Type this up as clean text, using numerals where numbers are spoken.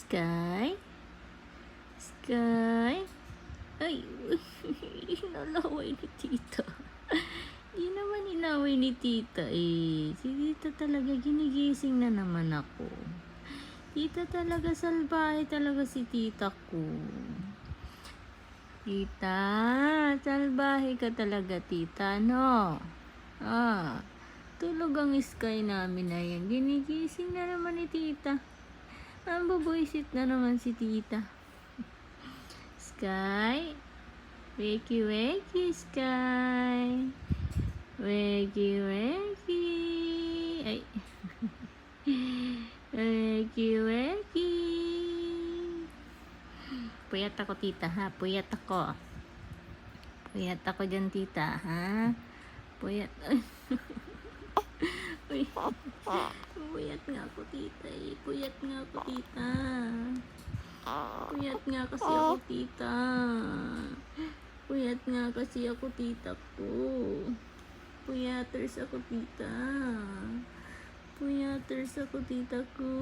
Sky? Sky? Ay, inalaway ni tita. Di naman inaway ni tita eh. Si tita talaga, ginigising na naman ako. Tita talaga, salbahe talaga si tita ko. Tita, salbahe ka talaga tita, no? Tulog ang Sky namin na yan. Ginigising na naman ni tita. Ang bubuisit na naman si tita. Sky? Wakey, wakey, Sky. Wakey, wakey. Ay. Wakey, wakey. Puyat ako, tita, ha? Puyat ako. Puyat ako dyan, tita, ha? Puyat. Uy. Puyat nga ako, tita, eh. Puyat nga ako, tita. Puyat nga kasi ako, tita. Puyat nga kasi ako, tita ko. Puyaters ako, tita. Puyaters ako, tita ko.